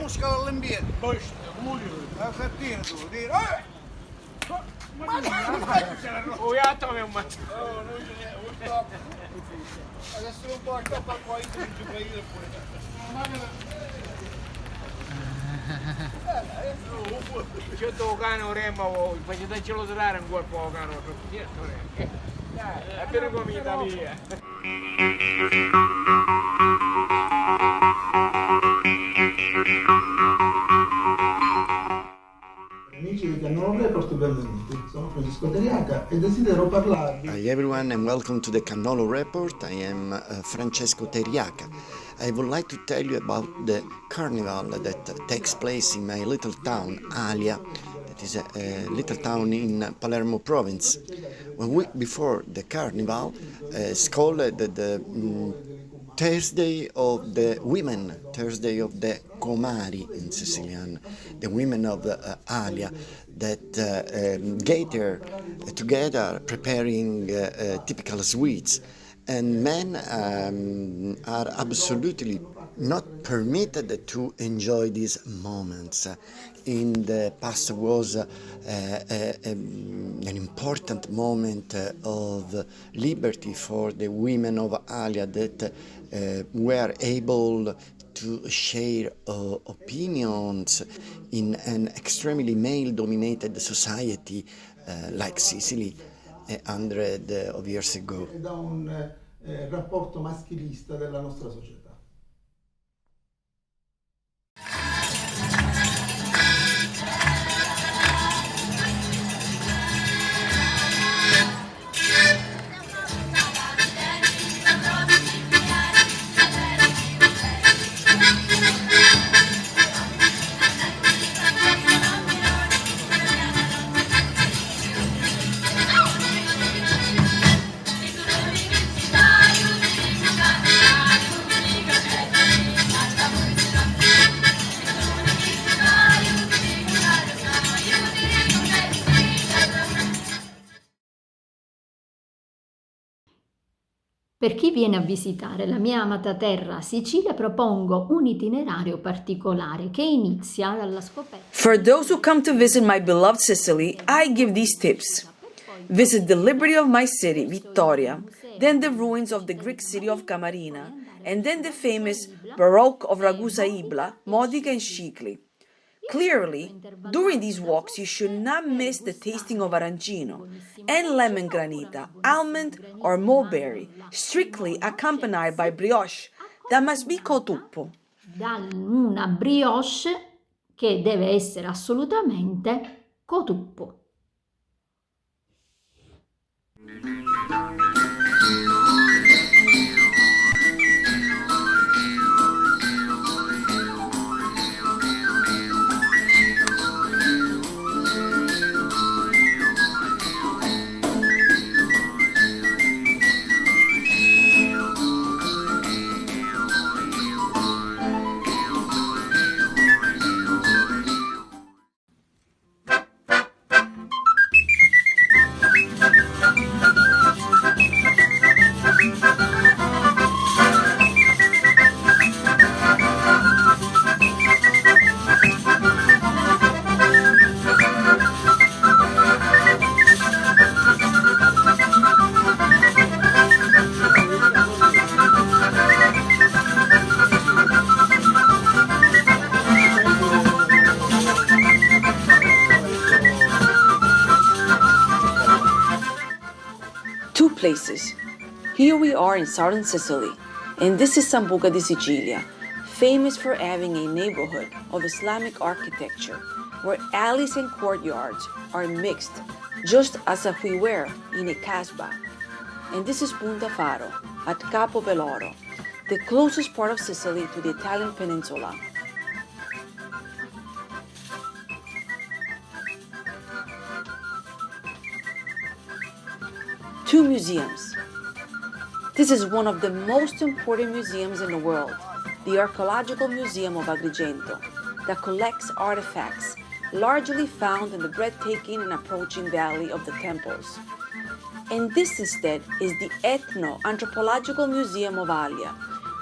muscolo all'ambiente. Poi, la settina tu, dire, un mazzo. No, non ce n'è, purtroppo. Adesso non può accappare qua, io mi gioco io pure. Io devo cane remma voi, facciatecelo tirare un corpo cane, dai, è per comida mia. Amici di Cannolo Report, benvenuti. Sono Francesco Teriaca e desidero parlarvi. Hi everyone and welcome to the Cannolo Report. I am Francesco Teriaca. I would like to tell you about the carnival that takes place in my little town, Alia. That is a little town in Palermo province. 1 week before the carnival, it's called the Thursday of the Women, Thursday of the Comari in Sicilian, the women of Alia that gather together preparing typical sweets, and men are absolutely not permitted to enjoy these moments. In the past was an important moment of liberty for the women of Alia that were able to share opinions in an extremely male-dominated society like Sicily 100 of years ago. Da un rapporto maschilista della nostra società. Per chi viene a visitare la mia amata terra Sicilia propongo un itinerario particolare che inizia dalla scoperta. For those who come to visit my beloved Sicily, I give these tips. Visit the liberty of my city, Vittoria, then the ruins of the Greek city of Camarina, and then the famous Baroque of Ragusa Ibla, Modica and Sicily. Clearly, during these walks you should not miss the tasting of arancino and lemon granita, almond or mulberry, strictly accompanied by brioche that must be cotuppo. Da una brioche che deve essere assolutamente cotuppo. Places. Here we are in southern Sicily, and this is Sambuca di Sicilia, famous for having a neighborhood of Islamic architecture where alleys and courtyards are mixed, just as if we were in a casbah. And this is Punta Faro at Capo Peloro, the closest part of Sicily to the Italian peninsula. Two museums. This is one of the most important museums in the world, the Archaeological Museum of Agrigento, that collects artifacts largely found in the breathtaking and approaching Valley of the Temples. And this instead is the Ethno-Anthropological Museum of Alia,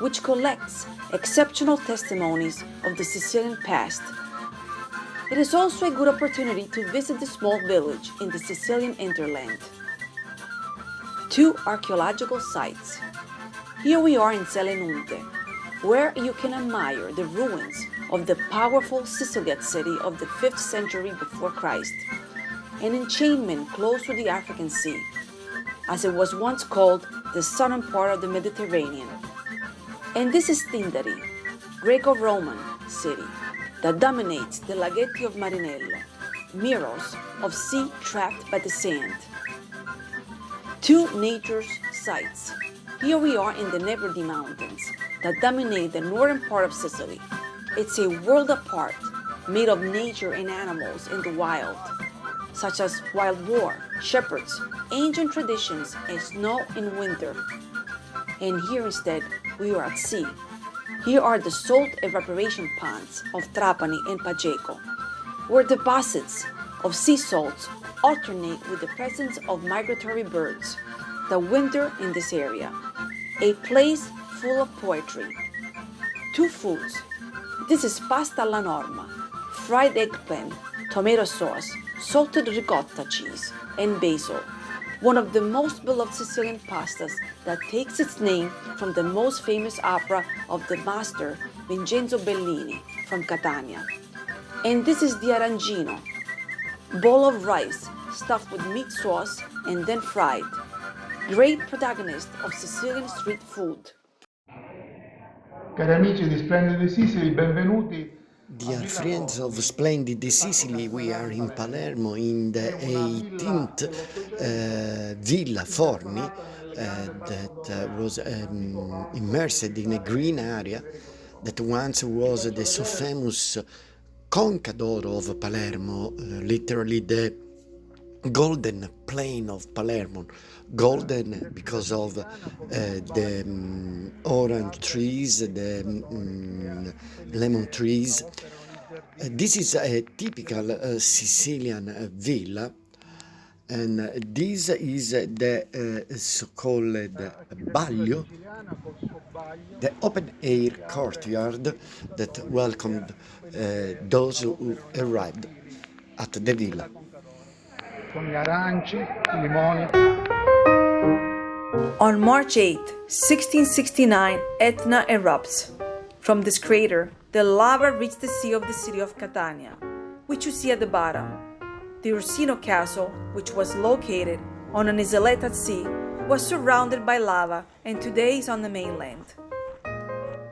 which collects exceptional testimonies of the Sicilian past. It is also a good opportunity to visit the small village in the Sicilian hinterland. 2 archaeological sites. Here we are in Selenunte, where you can admire the ruins of the powerful Sicilian city of the 5th century before Christ, an enchantment close to the African Sea, as it was once called the southern part of the Mediterranean. And this is Tindari, Greco-Roman city that dominates the laghetti of Marinello, mirrors of sea trapped by the sand. 2 nature sites. Here we are in the Nebrodi Mountains that dominate the northern part of Sicily. It's a world apart, made of nature and animals in the wild, such as wild boar, shepherds, ancient traditions, and snow in winter. And here instead, we are at sea. Here are the salt evaporation ponds of Trapani and Pageco, where deposits of sea salts alternate with the presence of migratory birds that winter in this area. A place full of poetry. 2 foods. This is pasta alla norma, fried eggplant, tomato sauce, salted ricotta cheese, and basil. One of the most beloved Sicilian pastas that takes its name from the most famous opera of the master Vincenzo Bellini from Catania. And this is the arrangino, bowl of rice stuffed with meat sauce and then fried. Great protagonist of Sicilian street food. Cari amici di Splendid Sicily, benvenuti. Dear friends of Splendid Sicily, we are in Palermo in the 18th Villa Forni that was immersed in a green area that once was the so famous Conca d'Oro of Palermo, literally the golden plain of Palermo. Golden because of the orange trees, the lemon trees. This is a typical Sicilian villa, and this is the so-called Baglio, the open-air courtyard that welcomed those who arrived at the villa. Con gli aranci, i limoni. On March 8, 1669, Etna erupts. From this crater, the lava reached the sea of the city of Catania, which you see at the bottom. The Ursino Castle, which was located on an isolette at sea, was surrounded by lava and today is on the mainland.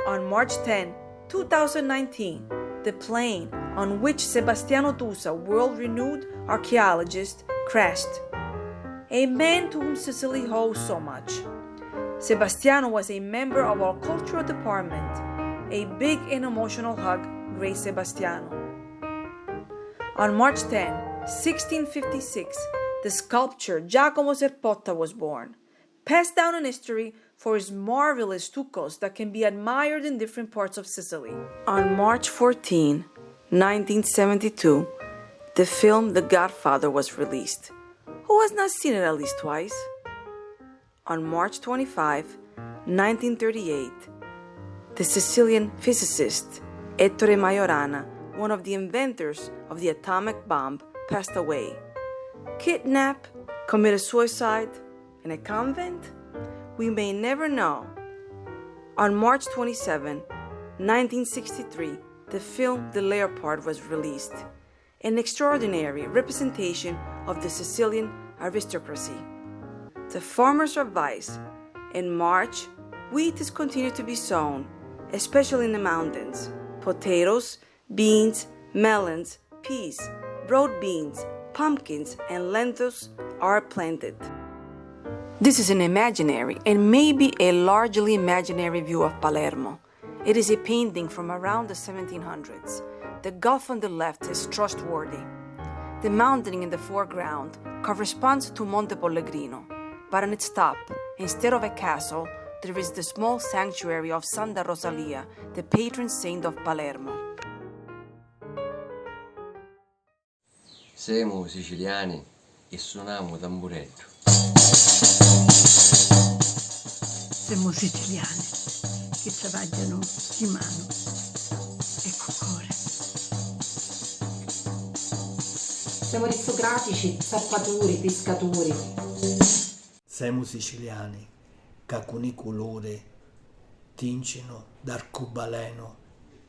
On March 10, 2019, the plane on which Sebastiano Tusa, world-renowned archaeologist, crashed. A man to whom Sicily owes so much. Sebastiano was a member of our cultural department. A big and emotional hug graced Sebastiano. On March 10, 1656, the sculptor Giacomo Serpotta was born, passed down in history for his marvelous stuccos that can be admired in different parts of Sicily. On March 14, 1972, the film The Godfather was released. Who has not seen it at least twice? On March 25, 1938, the Sicilian physicist Ettore Majorana, one of the inventors of the atomic bomb, passed away. Kidnapped, committed suicide in a convent? We may never know. On March 27, 1963, the film The Leopard was released, an extraordinary representation of the Sicilian aristocracy. The farmer survives. In March, wheat is continued to be sown, especially in the mountains. Potatoes, beans, melons, peas, broad beans, pumpkins, and lentils are planted. This is an imaginary and maybe a largely imaginary view of Palermo. It is a painting from around the 1700s. The gulf on the left is trustworthy. The mountain in the foreground corresponds to Monte Pellegrino, but on its top, instead of a castle, there is the small sanctuary of Santa Rosalia, the patron saint of Palermo. Siamo siciliani e suoniamo tamburetto. Siamo siciliani, che travagliano di mano e cuore. Siamo aristocratici, zappatori, pescatori. Siamo siciliani, che con i colori tincino d'arcobaleno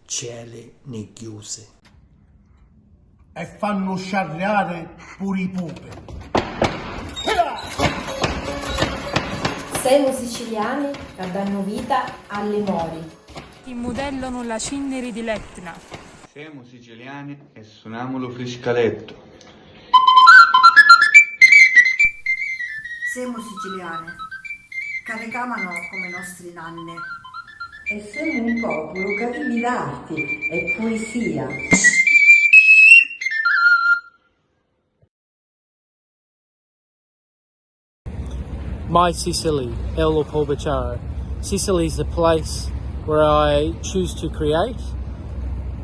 cieli nichiuse. E fanno sciarreare pure i pupi. Siamo siciliani che danno vita alle mori. Che modellano la cenere di l'Etna. Siamo siciliani e suoniamo lo friscaletto. Siamo siciliane, che recamano come nostri nanne. E siamo un popolo che vive d'arte e poesia. My Sicily, Eolo Bottaro. Sicily is a place where I choose to create.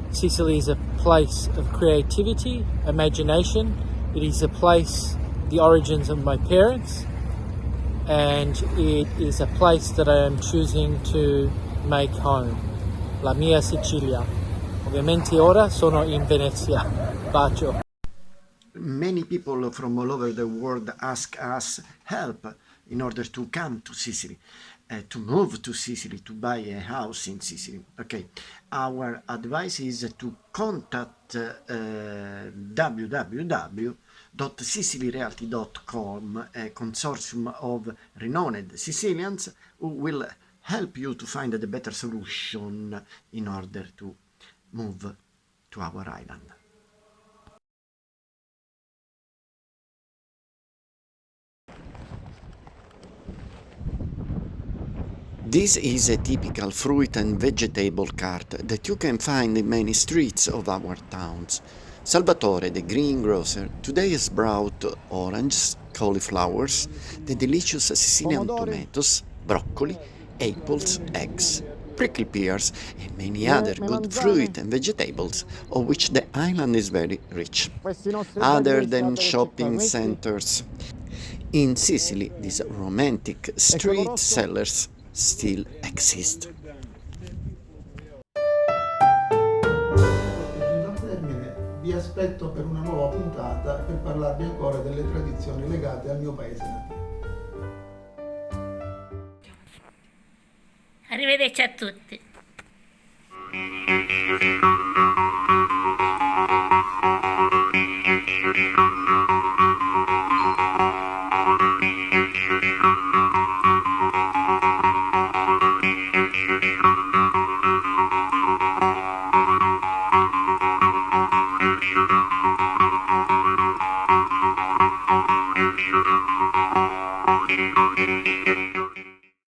Sicily is a place of creativity, imagination. It is a place, the origins of my parents, and it is a place that I am choosing to make home. La mia Sicilia. Ovviamente ora sono in Venezia. Bacio. Many people from all over the world ask us help in order to come to Sicily, to move to Sicily, to buy a house in Sicily. Okay, our advice is to contact www.sicilyrealty.com, a consortium of renowned Sicilians who will help you to find the better solution in order to move to our island. This is a typical fruit and vegetable cart that you can find in many streets of our towns. Salvatore, the greengrocer, today has brought oranges, cauliflowers, the delicious Sicilian tomatoes, broccoli, apples, eggs, prickly pears, and many other good fruit and vegetables, of which the island is very rich. Other than shopping centers, in Sicily, these romantic street sellers still exist. Giunto al termine, vi aspetto per una nuova puntata per parlarvi ancora delle tradizioni legate al mio paese natio. Arrivederci a tutti. Thank you.